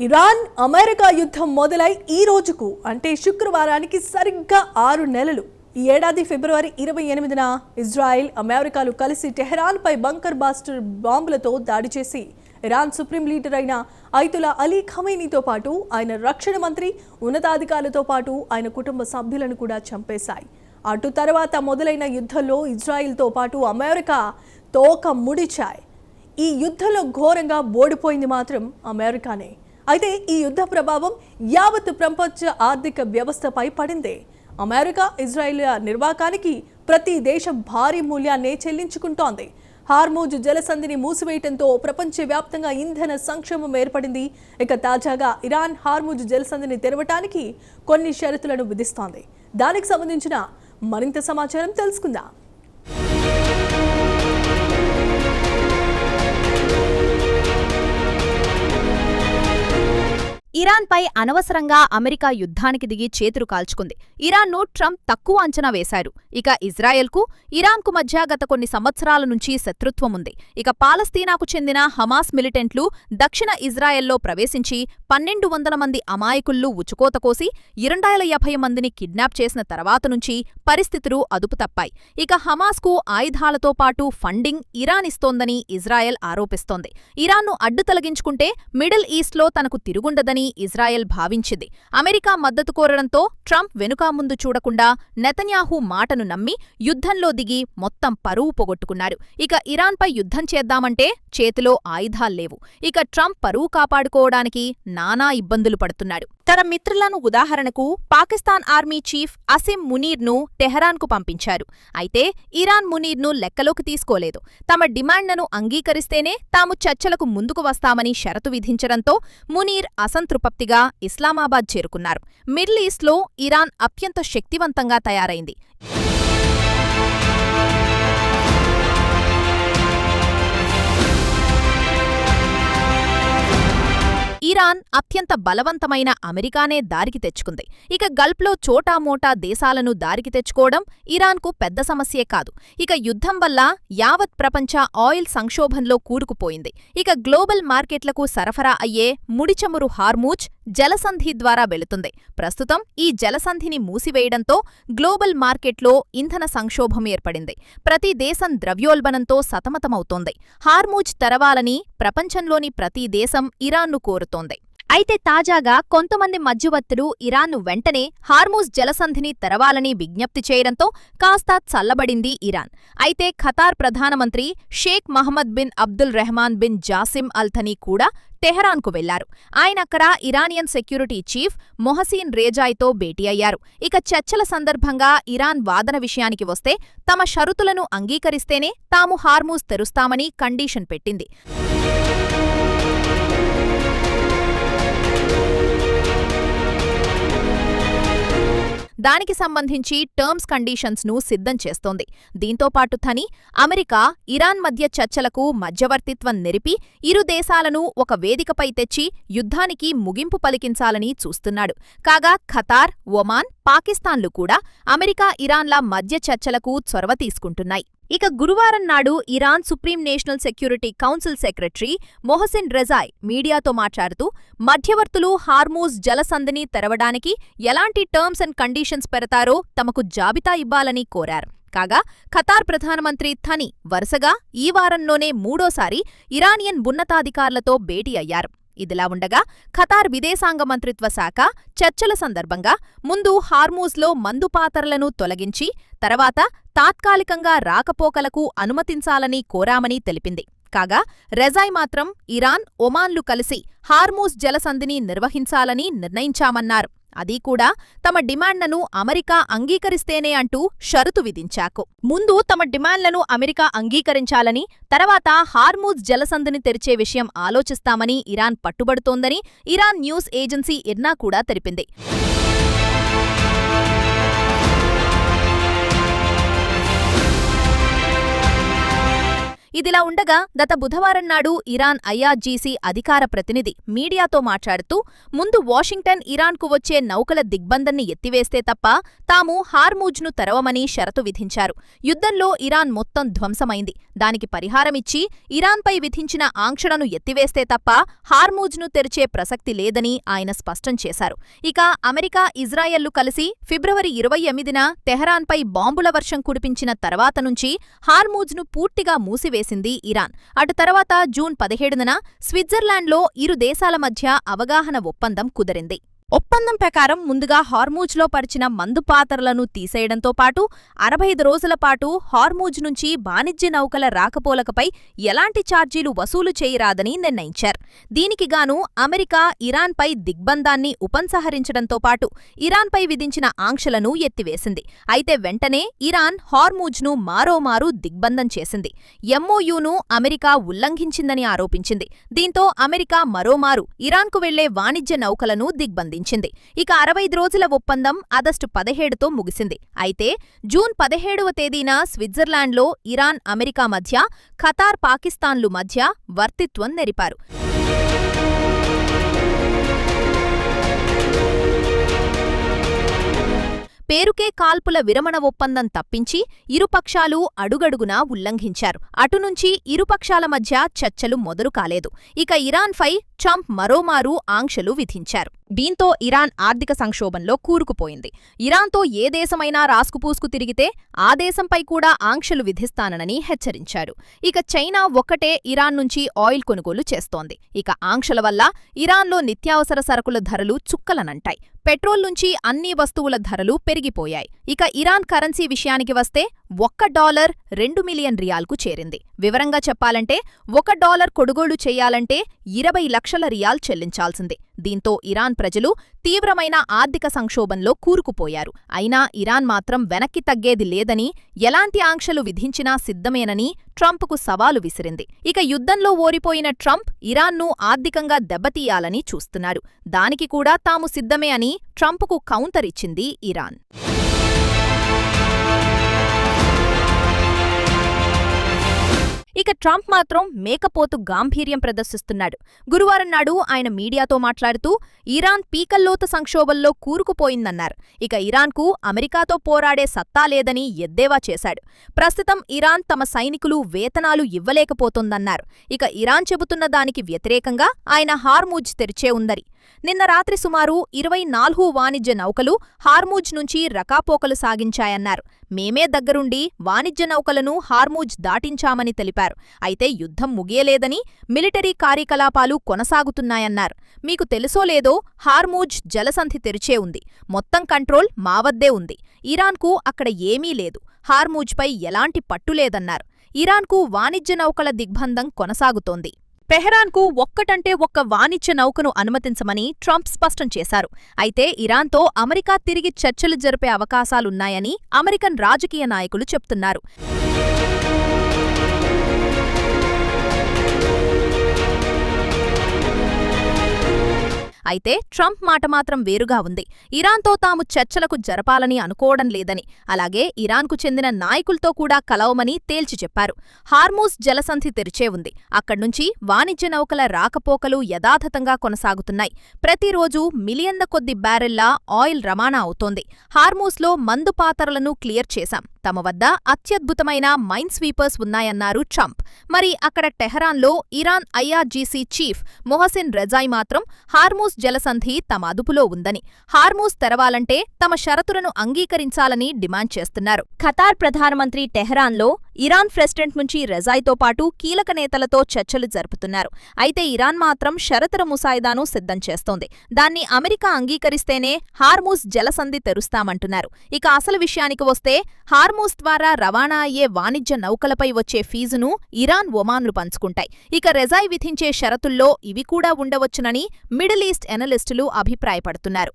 Iran America యుద్ధం మొదలై ఈ రోజుకు అంటే శుక్రవారానికి సరిగ్గా 6 నెలలు. ఈ ఏడాది ఫిబ్రవరి 28న ఇజ్రాయెల్ అమెరికాలు కలిసి టెహరాన్పై బంకర్ బాస్టర్ బాంబులతో దాడి చేసి ఇరాన్ సుప్రీం లీడర్ అయిన అయతుల్లా అలీ ఖమేనీతో పాటు ఆయన రక్షణ మంత్రి ఉన్నతాధికారులతో పాటు ఆయన కుటుంబ సభ్యులను కూడా చంపేశాయి. అటు తర్వాత మొదలైన యుద్ధంలో ఇజ్రాయెల్తో పాటు అమెరికా తోక ముడిచాయి. ఈ యుద్ధంలో ఘోరంగా ఓడిపోయింది మాత్రం అమెరికానే. అయితే ఈ యుద్ధ ప్రభావం యావత్ ప్రపంచ ఆర్థిక వ్యవస్థపై పడింది. అమెరికా ఇజ్రాయెల్ నిర్వాకానికి ప్రతి దేశం భారీ మూల్యాన్ని చెల్లించుకుంటోంది. హార్మూజ్ జలసంధిని మూసివేయడంతో ప్రపంచవ్యాప్తంగా ఇంధన సంక్షోభం ఏర్పడింది. ఇక తాజాగా ఇరాన్ హార్మూజ్ జలసంధిని తెరవటానికి కొన్ని షరతులను విధిస్తోంది. దానికి సంబంధించిన మరింత సమాచారం తెలుసుకుందాం. ఇరాన్పై అనవసరంగా అమెరికా యుద్ధానికి దిగి చేతులు కాల్చుకుంది. ఇరాన్ను ట్రంప్ తక్కువ అంచనా వేశారు. ఇక ఇజ్రాయెల్కు ఇరాన్కు మధ్య గత కొన్ని సంవత్సరాల నుంచి శత్రుత్వముంది. ఇక పాలస్తీనాకు చెందిన హమాస్ మిలిటెంట్లు దక్షిణ ఇజ్రాయెల్లో ప్రవేశించి 1200 మంది అమాయకుళ్ళు ఉచుకోత కోసి 250 మందిని కిడ్నాప్ చేసిన తర్వాత నుంచి పరిస్థితులు అదుపు తప్పాయి. ఇక హమాస్కు ఆయుధాలతో పాటు ఫండింగ్ ఇరాన్ ఇస్తోందని ఇజ్రాయెల్ ఆరోపిస్తోంది. ఇరాన్ను అడ్డు తొలగించుకుంటే మిడిల్ ఈస్ట్లో తనకు తిరుగుండదని ఇజ్రాయెల్ భావించింది. అమెరికా మద్దతు కోరడంతో ట్రంప్ వెనుకాముందు చూడకుండా నెతన్యాహు మాటను నమ్మి యుద్ధంలో దిగి మొత్తం పరువు పోగొట్టుకున్నారు. ఇక ఇరాన్పై యుద్ధం చేద్దామంటే చేతిలో ఆయుధాల్లేవు. ఇక ట్రంప్ పరువు కాపాడుకోవడానికి నానా ఇబ్బందులు పడుతున్నాడు. తన మిత్రులను ఉదాహరణకు పాకిస్తాన్ ఆర్మీ చీఫ్ అసిమ్ మునీర్ను టెహరాన్కు పంపించారు. అయితే ఇరాన్ మునీర్ను లెక్కలోకి తీసుకోలేదు. తమ డిమాండ్లను అంగీకరిస్తేనే తాము చర్చలకు ముందుకు వస్తామని షరతు విధించడంతో మునీర్ అసంతృప్తిగా ఇస్లామాబాద్ చేరుకున్నారు. మిడిల్ ఈస్ట్లో ఇరాన్ అత్యంత శక్తివంతంగా తయారైంది. ఇరాన్ అత్యంత బలవంతమైన అమెరికానే దారికి తెచ్చుకుంది. ఇక గల్ఫ్లో చోటామోటా దేశాలను దారికి తెచ్చుకోవడం ఇరాన్కు పెద్ద సమస్యే కాదు. ఇక యుద్ధం వల్ల యావత్ ప్రపంచ ఆయిల్ సంక్షోభంలో కూరుకుపోయింది. ఇక గ్లోబల్ మార్కెట్లకు సరఫరా అయ్యే ముడిచమురు హార్మూజ్ జలసంధి ద్వారా వెళుతుంది. ప్రస్తుతం ఈ జలసంధిని మూసివేయడంతో గ్లోబల్ మార్కెట్లో ఇంధన సంక్షోభం ఏర్పడింది. ప్రతి దేశం ద్రవ్యోల్బణంతో సతమతమవుతోంది. హార్మూజ్ తెరవాలని ప్రపంచంలోని ప్రతి దేశం ఇరాన్ను కోరుతోంది. అయితే తాజాగా కొంతమంది మధ్యవర్తులు ఇరాన్ను వెంటనే హార్మూజ్ జలసంధిని తెరవాలని విజ్ఞప్తి చేయడంతో కాస్త చల్లబడింది ఇరాన్. అయితే ఖతార్ ప్రధానమంత్రి Sheikh Mohammed bin Abdul Rahman bin Jassim Al Thani కూడా టెహరాన్కు వెళ్లారు. ఆయనక్కడ ఇరానియన్ సెక్యూరిటీ చీఫ్ మొహసీన్ రేజాయ్తో భేటీ అయ్యారు. ఇక చర్చల సందర్భంగా ఇరాన్ వాదన విషయానికి వస్తే తమ షరతులను అంగీకరిస్తేనే తాము హార్మూజ్ తెరుస్తామని కండీషన్ పెట్టింది. దానికి సంబంధించి టర్మ్స్ కండీషన్స్ను సిద్ధం చేస్తోంది. దీంతోపాటు థనీ అమెరికా ఇరాన్ మధ్య చర్చలకు మధ్యవర్తిత్వం నెరిపి ఇరు దేశాలను ఒక వేదికపై తెచ్చి యుద్ధానికి ముగింపు పలికించాలని చూస్తున్నాడు. కాగా ఖతార్, ఒమాన్, పాకిస్తాన్లు కూడా అమెరికా ఇరాన్ల మధ్య చర్చలకు చొరవ తీసుకుంటున్నాయి. ఇక గురువారం నాడు Iran supreme national security council secretary Mohsen Rezaei మీడియాతో మాట్లాడుతూ మధ్యవర్తులు హార్మూజ్ జలసంధిని తెరవడానికి ఎలాంటి టర్మ్స్ అండ్ కండీషన్స్ పెడతారో తమకు జాబితా ఇవ్వాలని కోరారు. కాగా ఖతార్ ప్రధానమంత్రి థనీ వరుసగా ఈ వారంలోనే మూడోసారి ఇరానియన్ ఉన్నతాధికారులతో భేటీ అయ్యారు. ఇదిలా ఉండగా ఖతార్ విదేశాంగ మంత్రిత్వ శాఖ చర్చల సందర్భంగా ముందు హార్మూజ్లో మందుపాతరలను తొలగించి తర్వాత తాత్కాలికంగా రాకపోకలకు అనుమతించాలని కోరామని తెలిపింది. కాగా రెజాయ్ మాత్రం ఇరాన్, ఒమాన్లు కలిసి హార్మూజ్ జలసంధిని నిర్వహించాలని నిర్ణయించామన్నారు. అదీ కూడా తమ డిమాండ్లను అమెరికా అంగీకరిస్తేనే అంటూ షరతు విధించాకు. ముందు తమ డిమాండ్లను అమెరికా అంగీకరించాలని, తర్వాత హార్మూజ్ జలసంధిని తెరిచే విషయం ఆలోచిస్తామని ఇరాన్ పట్టుబడుతోందని ఇరాన్ న్యూస్ ఏజెన్సీ ఇర్నా కూడా తెలిపింది. ఇదిలా ఉండగా గత బుధవారం నాడు ఇరాన్ ఐఆర్జీసీ అధికార ప్రతినిధి మీడియాతో మాట్లాడుతూ ముందు వాషింగ్టన్ ఇరాన్కు వచ్చే నౌకల దిగ్బంధన్ని ఎత్తివేస్తే తప్ప తాము హార్మూజ్ను తెరవమని షరతు విధించారు. యుద్ధంలో ఇరాన్ మొత్తం ధ్వంసమైంది. దానికి పరిహారమిచ్చి ఇరాన్పై విధించిన ఆంక్షలను ఎత్తివేస్తే తప్ప హార్మూజ్ను తెరిచే ప్రసక్తి లేదని ఆయన స్పష్టం చేశారు. ఇక అమెరికా, ఇజ్రాయెల్లు కలిసి ఫిబ్రవరి 28న తెహరాన్పై బాంబుల వర్షం కురిపించిన తర్వాత నుంచి హార్మూజ్ను పూర్తిగా మూసివేసింది ఇరాన్. అటు తర్వాత జూన్ 17న స్విట్జర్లాండ్లో ఇరు దేశాల మధ్య అవగాహన ఒప్పందం కుదిరింది. ఒప్పందం ప్రకారం ముందుగా హార్మూజ్లో పరిచిన మందు పాత్రలను తీసేయడంతో పాటు 65 రోజుల పాటు హార్మూజ్ నుంచి వాణిజ్య నౌకల రాకపోలకపై ఎలాంటి ఛార్జీలు వసూలు చేయరాదని నిర్ణయించారు. దీనికి గాను అమెరికా ఇరాన్పై దిగ్బంధాన్ని ఉపసంహరించడంతో పాటు ఇరాన్పై విధించిన ఆంక్షలను ఎత్తివేసింది. అయితే వెంటనే ఇరాన్ హార్మూజ్ను మారోమారు దిగ్బంధం చేసింది. ఎంఓయూను అమెరికా ఉల్లంఘించిందని ఆరోపించింది. దీంతో అమెరికా మరోమారు ఇరాన్కు వెళ్లే వాణిజ్య నౌకలను దిగ్బంధించింది. ఇక 65 రోజుల ఒప్పందం ఆగస్టు 17తో ముగిసింది. అయితే జూన్ 17వ తేదీన స్విట్జర్లాండ్లో ఇరాన్, అమెరికా మధ్య ఖతార్, పాకిస్తాన్లు మధ్య వర్తిత్వం నెరిపారు. పేరుకే కాల్పుల విరమణ ఒప్పందం తప్పించి ఇరుపక్షాలు అడుగడుగునా ఉల్లంఘించారు. అటునుంచి ఇరుపక్షాల మధ్య చర్చలు మొదలు కాలేదు. ఇక ఇరాన్పై ట్రంప్ మరోమారు ఆంక్షలు విధించారు. దీంతో ఇరాన్ ఆర్థిక సంక్షోభంలో కూరుకుపోయింది. ఇరాన్తో ఏ దేశమైనా రాసుకుపూసుకు తిరిగితే ఆ దేశంపై కూడా ఆంక్షలు విధిస్తానని హెచ్చరించారు. ఇక చైనా ఒక్కటే ఇరాన్ నుంచి ఆయిల్ కొనుగోలు చేస్తోంది. ఇక ఆంక్షల వల్ల ఇరాన్లో నిత్యావసర సరకుల ధరలు చుక్కలనంటాయి. పెట్రోల్ నుంచి అన్ని వస్తువుల ధరలు పెరిగిపోయాయి. ఇక ఇరాన్ కరెన్సీ విషయానికి వస్తే $1 2 మిలియన్ రియాల్కు చేరింది. వివరంగా చెప్పాలంటే $1 కొనుగోలు చేయాలంటే 20 లక్షల రియాల్ చెల్లించాల్సిందే. దీంతో ఇరాన్ ప్రజలు తీవ్రమైన ఆర్థిక సంక్షోభంలో కూరుకుపోయారు. అయినా ఇరాన్ మాత్రం వెనక్కి తగ్గేది లేదని, ఎలాంటి ఆంక్షలు విధించినా సిద్ధమేనని ట్రంప్కు సవాలు విసిరింది. ఇక యుద్ధంలో ఓడిపోయిన ట్రంప్ ఇరాన్ను ఆర్థికంగా దెబ్బతీయాలని చూస్తున్నారు. దానికి కూడా తాము సిద్ధమే అని ట్రంప్కు కౌంటర్ ఇచ్చింది ఇరాన్. ఇక ట్రంప్ మాత్రం మేకపోతు గాంభీర్యం ప్రదర్శిస్తున్నాడు. గురువారం నాడు ఆయన మీడియాతో మాట్లాడుతూ ఇరాన్ పీకల్లోతు సంక్షోభంలో కూరుకుపోయిందన్నారు. ఇక ఇరాన్కు అమెరికాతో పోరాడే సత్తా లేదని ఎద్దేవా చేశాడు. ప్రస్తుతం ఇరాన్ తమ సైనికులు వేతనాలు ఇవ్వలేకపోతోందన్నారు. ఇక ఇరాన్ చెబుతున్న దానికి వ్యతిరేకంగా ఆయన హార్మూజ్ తెరిచే ఉందని, నిన్న రాత్రి సుమారు 24 వాణిజ్య నౌకలు హార్మూజ్ నుంచి రకాపోకలు సాగించాయన్నారు. మేమే దగ్గరుండి వాణిజ్య నౌకలను హార్మూజ్ దాటించామని తెలిపారు. అయితే యుద్ధం ముగియలేదని, మిలిటరీ కార్యకలాపాలు కొనసాగుతున్నాయన్నారు. మీకు తెలుసో లేదో హార్మూజ్ జలసంధి తెరిచే ఉంది. మొత్తం కంట్రోల్ మా వద్దే ఉంది. ఇరాన్కు అక్కడ ఏమీ లేదు. హార్మూజ్పై ఎలాంటి పట్టులేదన్నారు. ఇరాన్కు వాణిజ్య నౌకల దిగ్బంధం కొనసాగుతోంది. తెహరాన్కు ఒక్కటంటే ఒక్క వాణిజ్య నౌకను అనుమతించమని ట్రంప్ స్పష్టం చేశారు. అయితే ఇరాన్తో అమెరికా తిరిగి చర్చలు జరిపే అవకాశాలున్నాయని అమెరికన్ రాజకీయ నాయకులు చెప్తున్నారు. అయితే ట్రంప్ మాట మాత్రం వేరుగా ఉంది. ఇరాన్తో తాము చర్చలకు జరపాలని అనుకోవడం లేదని, అలాగే ఇరాన్కు చెందిన నాయకులతో కూడా కలవమని తేల్చి చెప్పారు. హార్మూజ్ జలసంధి తెరిచే ఉంది. అక్కడ్నుంచి వాణిజ్య నౌకల రాకపోకలు యథాతథంగా కొనసాగుతున్నాయి. ప్రతిరోజు మిలియన్ల కొద్ది బ్యారెళ్ల ఆయిల్ రవాణా అవుతోంది. హార్మూజ్లో మందు పాత్రలను క్లియర్ చేశాం. తమ వద్ద అత్యద్భుతమైన మైన్ స్వీపర్స్ ఉన్నాయన్నారు ట్రంప్. మరి అక్కడ టెహరాన్లో Iran IRGC chief Mohsen Rezaei మాత్రం హార్మూజ్ జలసంధి తమ అదుపులో ఉందని, హార్మూజ్ తెరవాలంటే తమ షరతులను అంగీకరించాలని డిమాండ్ చేస్తున్నారు. ఖతార్ ప్రధానమంత్రి టెహరాన్లో ఇరాన్ ప్రెసిడెంట్ నుంచి రెజాయ్తో పాటు కీలక నేతలతో చర్చలు జరుపుతున్నారు. అయితే ఇరాన్ మాత్రం షరతుల ముసాయిదాను సిద్ధం చేస్తోంది. దాన్ని అమెరికా అంగీకరిస్తేనే హార్మూజ్ జలసంధి తెరుస్తామంటున్నారు. ఇక అసలు విషయానికి వస్తే హార్మూజ్ ద్వారా రవాణా అయ్యే వాణిజ్య నౌకలపై వచ్చే ఫీజును ఇరాన్, ఒమాన్లు పంచుకుంటాయి. ఇక రెజాయ్ విధించే షరతుల్లో ఇవి కూడా ఉండవచ్చునని మిడిల్ ఈస్ట్ ఎనలిస్టులు అభిప్రాయపడుతున్నారు.